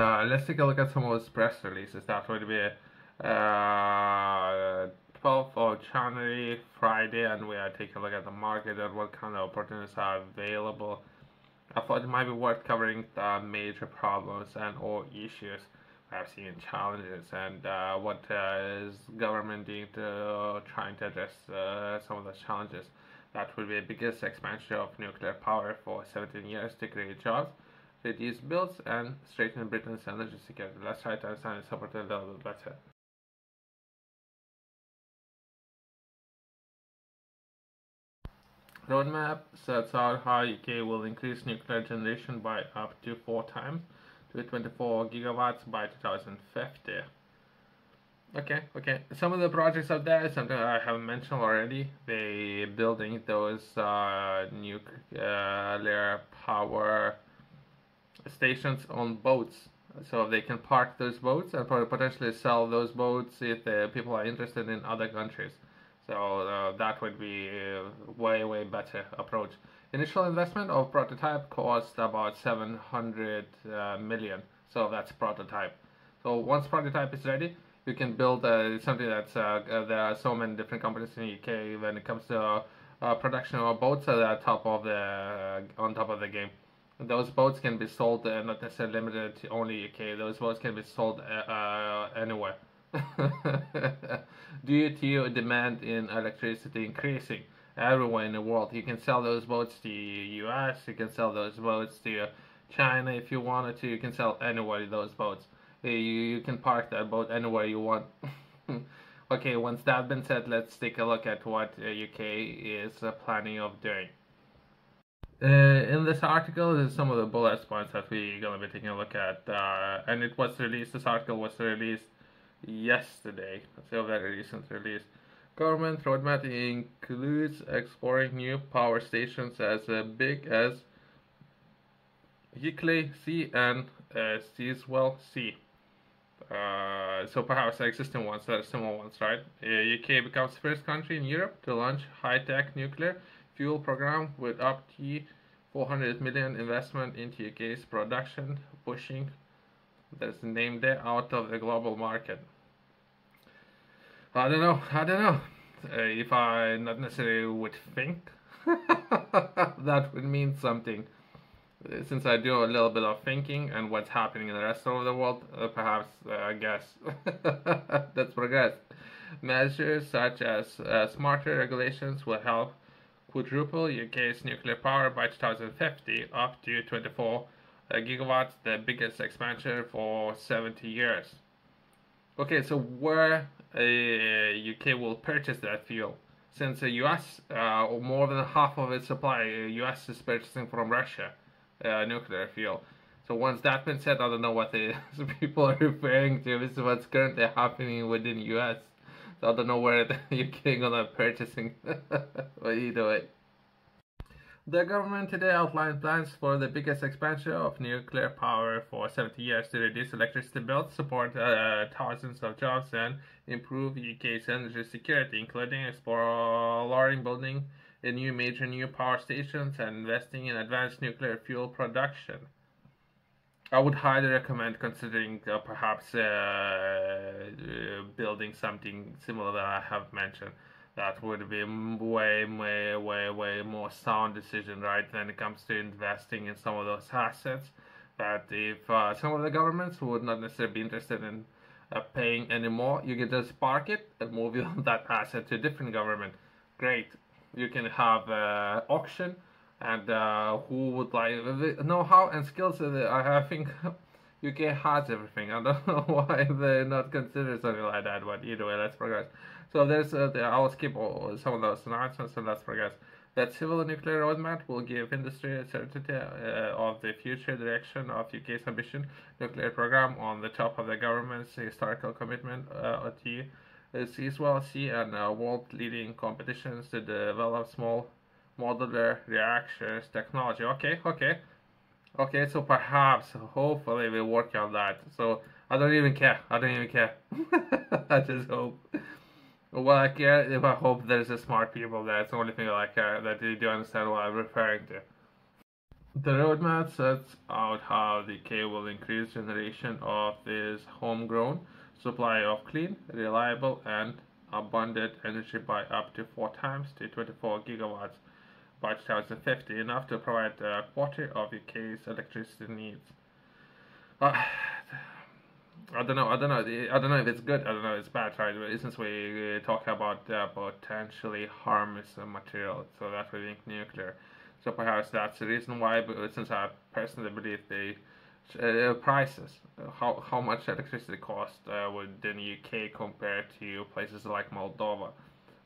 Let's take a look at some of those press releases. That would be 12th of January, Friday, and we are taking a look at the market and what kind of opportunities are available. I thought it might be worth covering the major problems and or issues we have seen challenges and what is government doing to trying to address some of those challenges. That will be the biggest expansion of nuclear power for 17 years to create jobs, reduce bills, and strengthen Britain's energy security. Let's try to understand this opportunity a little bit better. Roadmap sets out how UK will increase nuclear generation by up to 4 times to 24 gigawatts by 2050. Okay. Some of the projects out there, something I have mentioned already, they building those nuclear power stations on boats, so they can park those boats and potentially sell those boats if the people are interested in other countries. So that would be a way better approach. Initial investment of prototype cost about 700 million. So that's prototype. So once prototype is ready, you can build something that's there are so many different companies in the UK when it comes to production of boats that are on top of the game. Those boats can be sold, not necessarily limited to only UK. Those boats can be sold anywhere. Due to demand in electricity increasing everywhere in the world, you can sell those boats to US, you can sell those boats to China if you wanted to, you can sell anywhere those boats. You can park that boat anywhere you want. Okay, once that's been said, let's take a look at what UK is planning of doing. In this article, there's some of the bullet points that we're going to be taking a look at, and this article was released yesterday, so very recent release. Government roadmap includes exploring new power stations as big as Hickley C and Seaswell C. So perhaps existing ones, that are similar ones, right? UK becomes the first country in Europe to launch high-tech nuclear fuel program with up to 400 million investment into UK's production, pushing, there's the name there, out of the global market. I don't know. If I not necessarily would think that would mean something. Since I do a little bit of thinking and what's happening in the rest of the world, perhaps I guess that's progress. Measures such as smarter regulations will help quadruple UK's nuclear power by 2050 up to 24 gigawatts, the biggest expansion for 70 years. Okay, so where UK will purchase that fuel? Since the US, more than half of its supply, US is purchasing from Russia nuclear fuel. So once that's been said, I don't know what the people are referring to. This is what's currently happening within US. So I don't know where the UK gonna purchasing. But either way. The government today outlined plans for the biggest expansion of nuclear power for 70 years to reduce electricity bills, support thousands of jobs, and improve UK's energy security, including exploring building a new power stations and investing in advanced nuclear fuel production. I would highly recommend considering perhaps building something similar that I have mentioned. That would be way more sound decision, right, when it comes to investing in some of those assets. That if some of the governments would not necessarily be interested in paying anymore, you can just park it and move that asset to a different government. Great. You can have auction, and who would like the know-how and skills. I think UK has everything. I don't know why they not consider something like that, but either way, let's progress. So there's I'll skip some of those announcements and let's progress. That civil nuclear roadmap will give industry a certainty of the future direction of UK's ambition nuclear program on the top of the government's historical commitment to Seaswell C and world-leading competitions to develop small modular reactors technology. Okay, so perhaps, hopefully, we work on that. So I don't even care. I just hope. Well, I care if I hope there's a smart people there. It's the only thing that I care, that they do understand what I'm referring to. The roadmap sets out how the UK will increase generation of its homegrown supply of clean, reliable, and abundant energy by up to 4 times to 24 gigawatts by 2050, enough to provide a quarter of UK's electricity needs. Uh, I don't know. I don't know. I don't know if it's good. I don't know if it's bad, right? But since we talk about potentially harmless material, so that we think nuclear. So perhaps that's the reason why. But since I personally believe the prices, how much electricity cost within the UK compared to places like Moldova.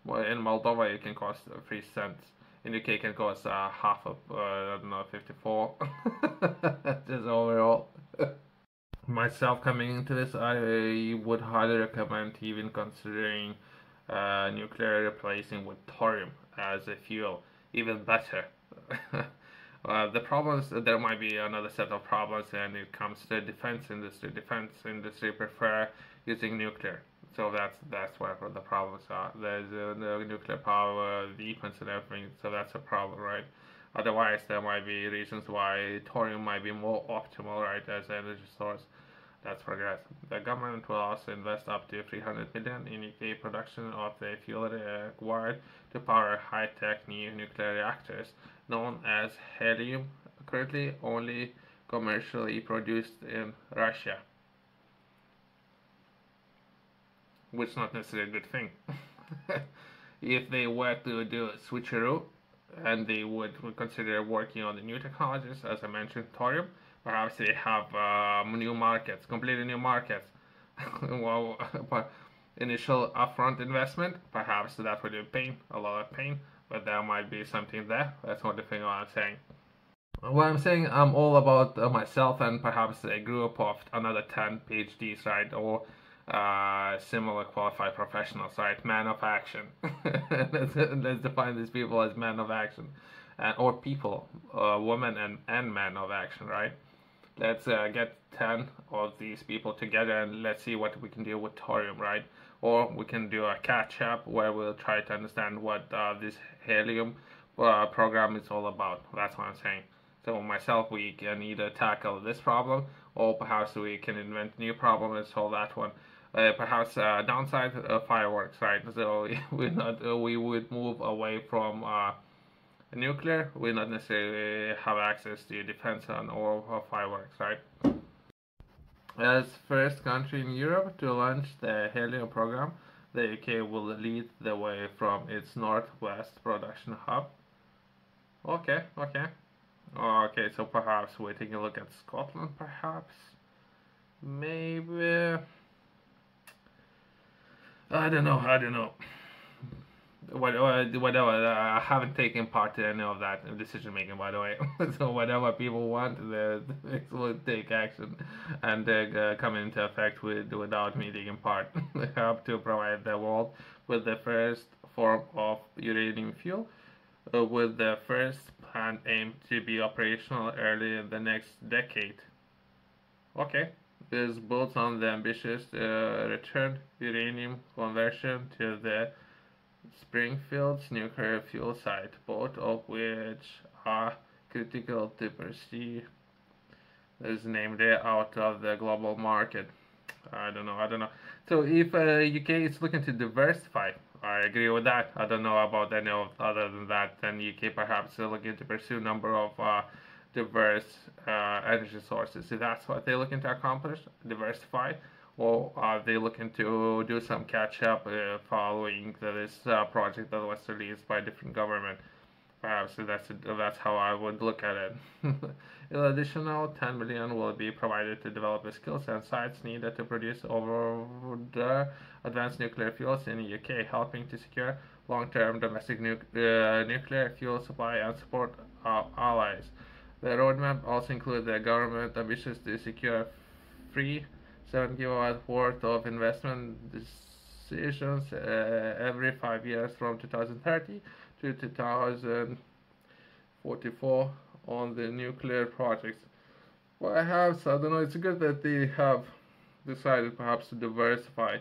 Well, in Moldova it can cost 3 cents. In UK it can cost half of I don't know 54. Just overall. Myself coming into this, I would highly recommend even considering nuclear replacing with thorium as a fuel. Even better. The problem is that there might be another set of problems when it comes to the defense industry. Defense industry prefer using nuclear, so that's where the problems are. There's the nuclear power, weapons and everything, so that's a problem, right? Otherwise, there might be reasons why thorium might be more optimal, right, as an energy source. That's progress. The government will also invest up to 300 million in UK production of the fuel required to power high-tech new nuclear reactors, known as helium, currently only commercially produced in Russia, which is not necessarily a good thing. If they were to do a switcheroo, and they would consider working on the new technologies, as I mentioned, thorium, perhaps they have new markets, completely new markets. Well, initial upfront investment, perhaps that would be pain, a lot of pain, but there might be something there. That's not the thing I'm saying. What I'm saying, I'm all about myself and perhaps a group of another 10 PhDs, right? Or similar qualified professionals, right? Man of action. Let's define these people as men of action. Or people, women and men of action, right? Let's get 10 of these people together and let's see what we can do with thorium, right? Or we can do a catch up where we'll try to understand what this helium program is all about. That's what I'm saying. So myself, we can either tackle this problem or perhaps we can invent a new problem and solve that one. Perhaps downside fireworks, right? So we would move away from nuclear. We not necessarily have access to defense and or fireworks, right? As first country in Europe to launch the helium program, the UK will lead the way from its northwest production hub. Okay, okay. Okay, so perhaps we're taking a look at Scotland, perhaps. Maybe. I don't know, I don't know. Whatever. I haven't taken part in any of that decision making, by the way. So whatever people want, they will take action and come into effect without me taking part. They have to provide the world with the first form of uranium fuel, with the first plant aimed to be operational early in the next decade. Okay. This builds on the ambitious return uranium conversion to the Springfield's nuclear fuel site, both of which are critical to pursue is named out of the global market. I don't know. So if UK is looking to diversify, I agree with that. I don't know about any of other than that. Then UK perhaps looking to pursue a number of diverse energy sources. If that's what they're looking to accomplish, diversify, or are they looking to do some catch up following this project that was released by a different government? Perhaps that's how I would look at it. An additional 10 million will be provided to develop the skills and sites needed to produce over the advanced nuclear fuels in the UK, helping to secure long-term domestic nuclear fuel supply and support our allies. The roadmap also includes the government ambitious to secure free 7 gigawatt worth of investment decisions every 5 years from 2030 to 2044 on the nuclear projects. Perhaps, I don't know, it's good that they have decided perhaps to diversify.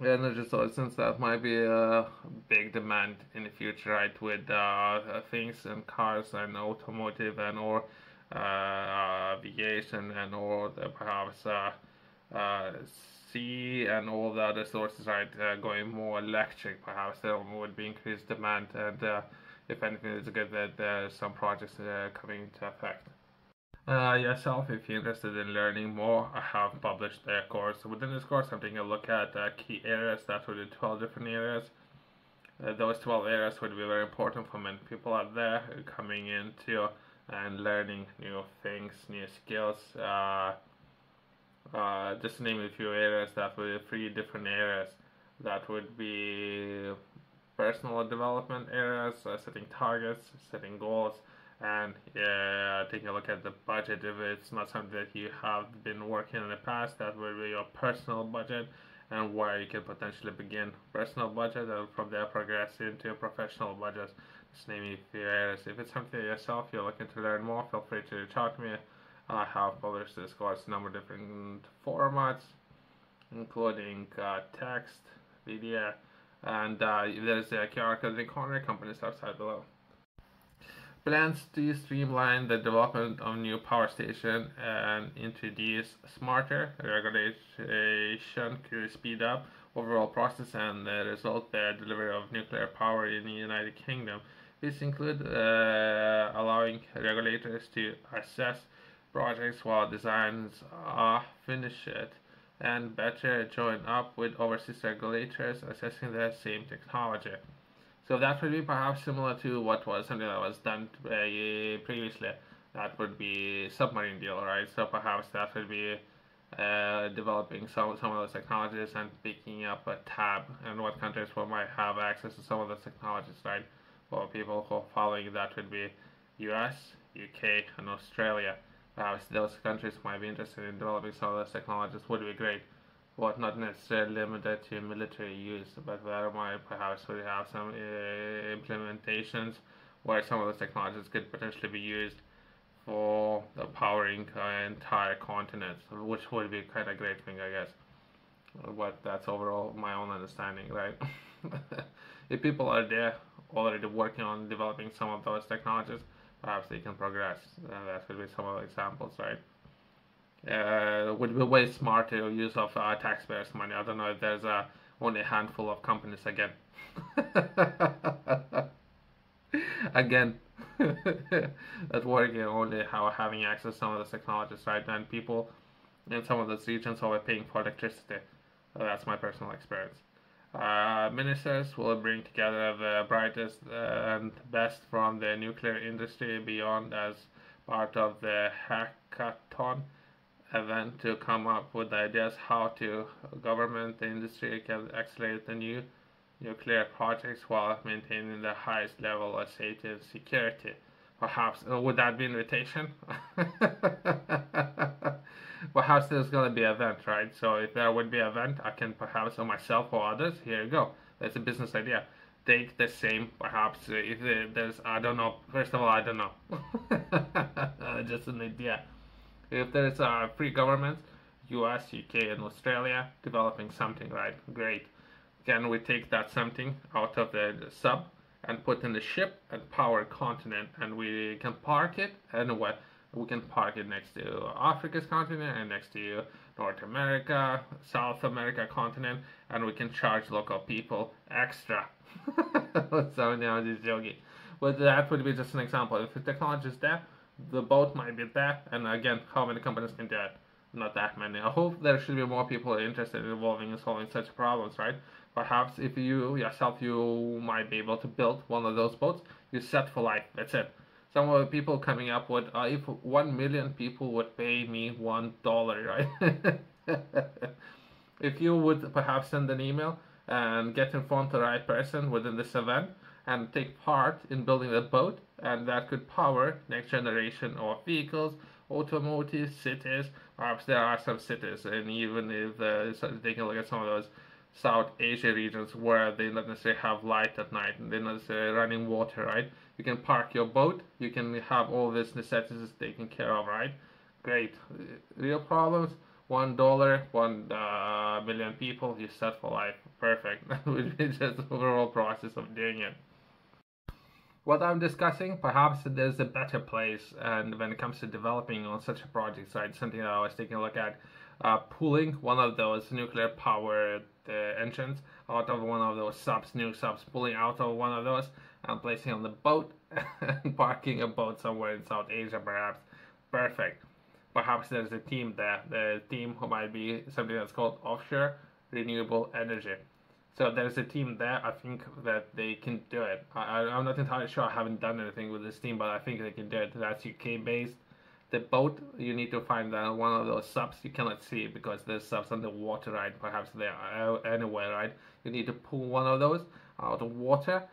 energy source, since that might be a big demand in the future, right? With things and cars and automotive and or aviation and or perhaps uh, sea and all the other sources, right? Going more electric, perhaps there would be increased demand, and if anything, it's good that there's some projects coming into effect. Yourself, if you're interested in learning more, I have published a course. Within this course, I'm taking a look at key areas. That would be 12 different areas. Those 12 areas would be very important for many people out there coming into and learning new things, new skills. Just to name a few areas, that would be 3 different areas. That would be personal development areas, setting targets, setting goals, and taking a look at the budget. If it's not something that you have been working in the past, that will be your personal budget and where you can potentially begin personal budget and from there progress into professional budget. Just naming a few areas. If it's something yourself you're looking to learn more, feel free to reach out to me. I have published this course in a number of different formats, including text, video, and there's a QR code in the corner, company's website below. Plans to streamline the development of new power station and introduce smarter regulation to speed up overall process and result the delivery of nuclear power in the United Kingdom. This include allowing regulators to assess projects while designs are finished and better join up with overseas regulators assessing the same technology. So that would be perhaps similar to what was something that was done previously. That would be submarine deal, right? So perhaps that would be developing some of those technologies and picking up a tab and what countries will might have access to some of those technologies, right? For people who are following, that would be US, UK, and Australia. Perhaps those countries might be interested in developing some of those technologies. Would be great. But not necessarily limited to military use, but there might perhaps we have some implementations where some of those technologies could potentially be used for powering entire continents, which would be quite a great thing, I guess. But that's overall my own understanding, right? If people are there already working on developing some of those technologies, perhaps they can progress. That could be some of the examples, right? Would be way smarter use of taxpayers' money. I don't know if there's only a handful of companies again. Again, that working only how having access to some of the technologies, right? And people in some of those regions are paying for electricity. That's my personal experience. Ministers will bring together the brightest and best from the nuclear industry beyond as part of the hackathon event to come up with ideas how to government the industry can accelerate the new nuclear projects while maintaining the highest level of safety and security. Perhaps would that be an invitation? Perhaps there's gonna be an event, right? So if there would be an event, I can perhaps on myself or others. Here you go. That's a business idea. Take the same, perhaps if there's I don't know. First of all, I don't know. Just an idea. If there's free governments, US, UK, and Australia developing something, right? Great. Can we take that something out of the sub and put in the ship and power continent, and we can park it anywhere. We can park it next to Africa's continent and next to North America, South America continent, and we can charge local people extra. So now I'm just joking. But that would be just an example. If the technology is there, the boat might be there, and again, how many companies can do it? Not that many. I hope there should be more people interested in involving in solving such problems, right? Perhaps if you yourself you might be able to build one of those boats, you're set for life. That's it. Some of the people coming up with if 1 million people would pay me $1, right? If you would perhaps send an email and get informed the right person within this event and take part in building that boat, and that could power next generation of vehicles, automotive, cities. Perhaps there are some cities, and even if taking a look at some of those South Asia regions where they not necessarily have light at night and they're not necessarily running water, right? You can park your boat, you can have all these necessities taken care of, right? Great. Real problems? $1, 1 million people, you set for life. Perfect. That would be just the overall process of doing it. What I'm discussing, perhaps there's a better place, and when it comes to developing on such a project, right, something that I was taking a look at, pulling one of those nuclear powered engines out of one of those subs, new subs, pulling out of one of those and placing on the boat and parking a boat somewhere in South Asia, perhaps. Perfect. Perhaps there's a team there, the team who might be something that's called offshore renewable energy. So there's a team there. I think that they can do it. I'm not entirely sure. I haven't done anything with this team, but I think they can do it. That's UK based. The boat, you need to find one of those subs. You cannot see it because there's subs underwater, right? Perhaps they are anywhere, right? You need to pull one of those out of water.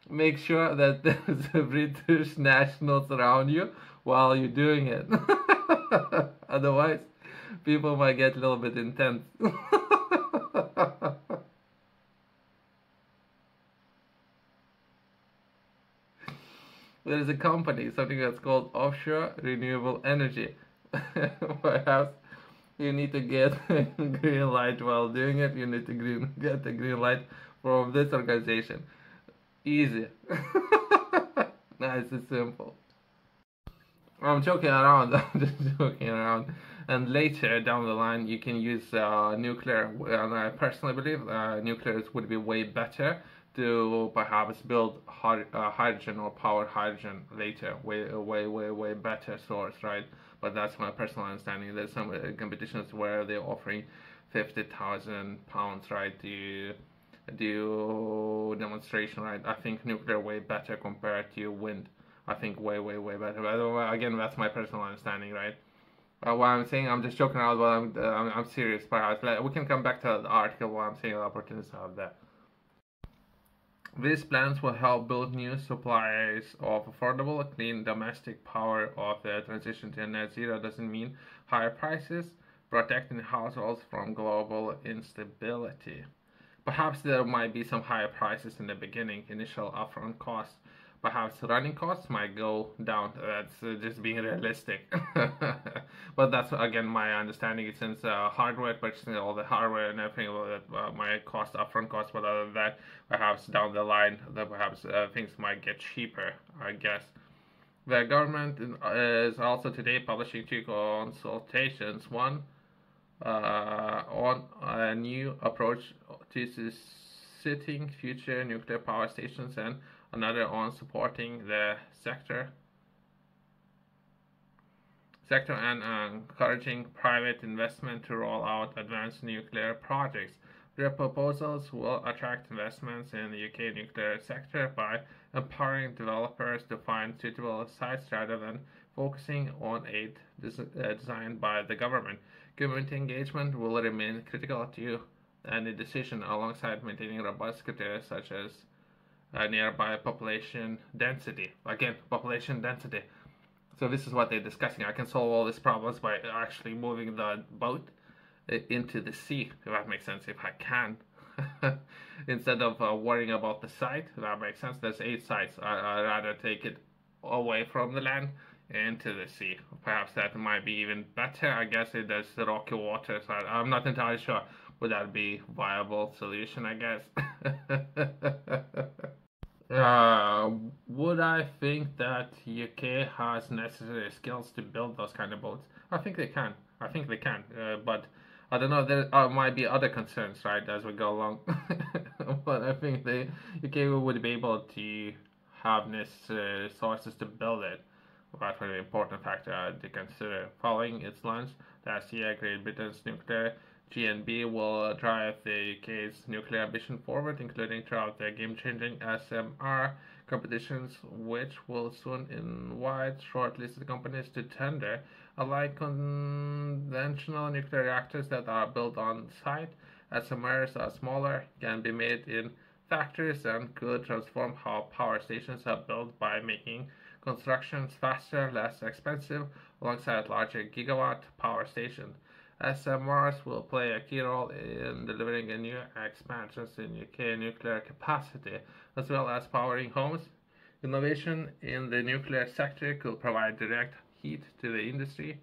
Make sure that there's a British nationals around you while you're doing it. Otherwise, people might get a little bit intense. There's a company, something that's called offshore renewable energy. Perhaps you need to get a green light while doing it. You need to get a green light from this organization. Easy. Nice and simple. I'm joking around. I'm just joking around. And later down the line, you can use nuclear. And I personally believe nuclear would be way better to perhaps build hydrogen or power hydrogen later. Way better source, right? But that's my personal understanding. There's some competitions where they're offering £50,000, right, to do demonstration, right? I think nuclear way better compared to wind. I think way better. But again, that's my personal understanding, right? What I'm saying, I'm just joking around, but I'm serious. Perhaps we can come back to the article. What I'm saying, the opportunities out there. These plans will help build new supplies of affordable, clean domestic power. Of the transition to net zero doesn't mean higher prices, protecting households from global instability. Perhaps there might be some higher prices in the beginning, initial upfront costs. Perhaps running costs might go down. That's just being realistic. But that's again my understanding. Since hardware, purchasing all the hardware and everything, my cost, upfront cost. But other than that, perhaps down the line, perhaps things might get cheaper, I guess. The government is also today publishing two consultations. One on a new approach to sitting future nuclear power stations, and another on supporting the sector and encouraging private investment to roll out advanced nuclear projects. Their proposals will attract investments in the UK nuclear sector by empowering developers to find suitable sites rather than focusing on aid designed by the government. Community engagement will remain critical to any decision, alongside maintaining robust criteria such as nearby population density. Again, population density. So this is what they're discussing. I can solve all these problems by actually moving the boat into the sea, if that makes sense, if I can. Instead of worrying about the site, if that makes sense. There's 8 sites. I'd rather take it away from the land into the sea. Perhaps that might be even better. I guess it does the rocky water, so I'm not entirely sure. Would that be a viable solution, I guess? Would I think that UK has necessary skills to build those kind of boats? I think they can. But I don't know. There might be other concerns, right, as we go along. But I think the UK would be able to have necessary resources to build it. That's an important factor to consider. Following its launch last year, Great Britain's nuclear GNB will drive the UK's nuclear ambition forward, including throughout the game-changing SMR competitions, which will soon invite shortlisted companies to tender. Unlike conventional nuclear reactors that are built on site, SMRs are smaller, can be made in factories, and could transform how power stations are built by making constructions faster, less expensive, alongside larger gigawatt power stations. SMRs will play a key role in delivering a new expansions in UK nuclear capacity, as well as powering homes. Innovation in the nuclear sector could provide direct heat to the industry.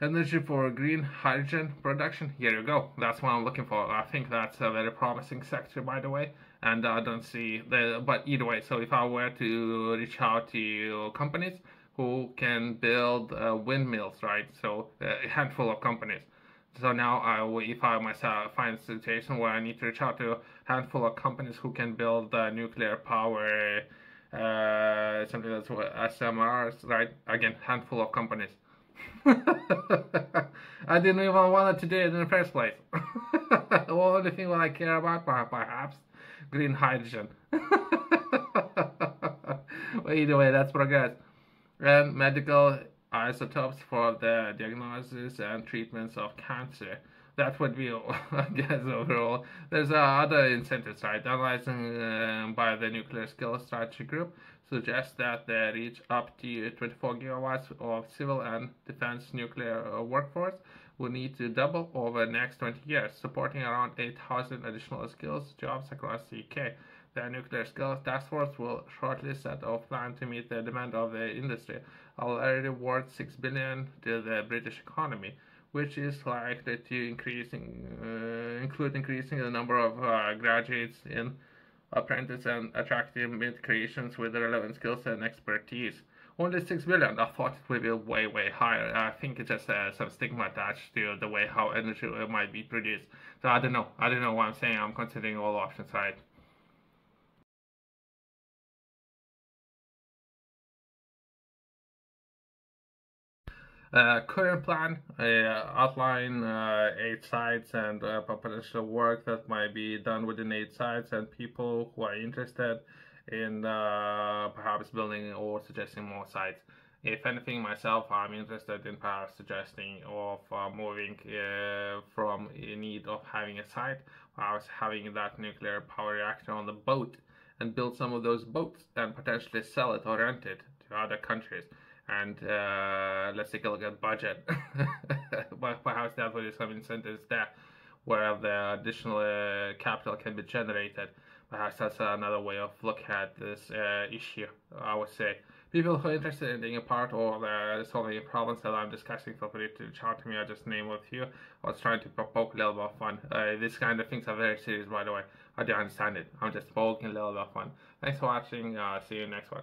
Energy for green hydrogen production. Here you go. That's what I'm looking for. I think that's a very promising sector, by the way. And I don't see the. But either way, so if I were to reach out to companies who can build windmills, right? So a handful of companies. So now, if I myself find a situation where I need to reach out to a handful of companies who can build nuclear power, something that's SMRs, right? Again, handful of companies. I didn't even want to do it in the first place. The only thing that I care about, perhaps, green hydrogen. But either way, that's progress. And medical isotopes for the diagnosis and treatments of cancer. That would be, I guess, overall. There's other incentives, right? Analyzing by the Nuclear Skills Strategy Group suggests that they reach up to 24 gigawatts of civil and defense nuclear workforce will need to double over the next 20 years, supporting around 8,000 additional skills jobs across the UK. The Nuclear Skills Task Force will shortly set a plan to meet the demand of the industry, already worth $6 billion to the British economy, which is likely to include increasing the number of graduates in apprentice and attractive mid-creations with relevant skills and expertise. Only 6 billion. I thought it would be way, way higher. I think it's just some stigma attached to the way how energy might be produced. So I don't know. I don't know what I'm saying. I'm considering all options, right? Current plan outline 8 sites and potential work that might be done within 8 sites, and people who are interested in perhaps building or suggesting more sites. If anything, myself, I'm interested in perhaps suggesting of moving from in need of having a site, perhaps having that nuclear power reactor on the boat and build some of those boats and potentially sell it or rent it to other countries. And let's take a look at budget. But perhaps that would be some incentives there where the additional capital can be generated. Perhaps that's another way of looking at this issue, I would say. People who are interested in being a part of solving problems that I'm discussing, feel free to reach out to me. I just name a few. I was trying to poke a little bit of fun. These kind of things are very serious, by the way. I do understand it. I'm just poking a little bit of fun. Thanks for watching. See you next one.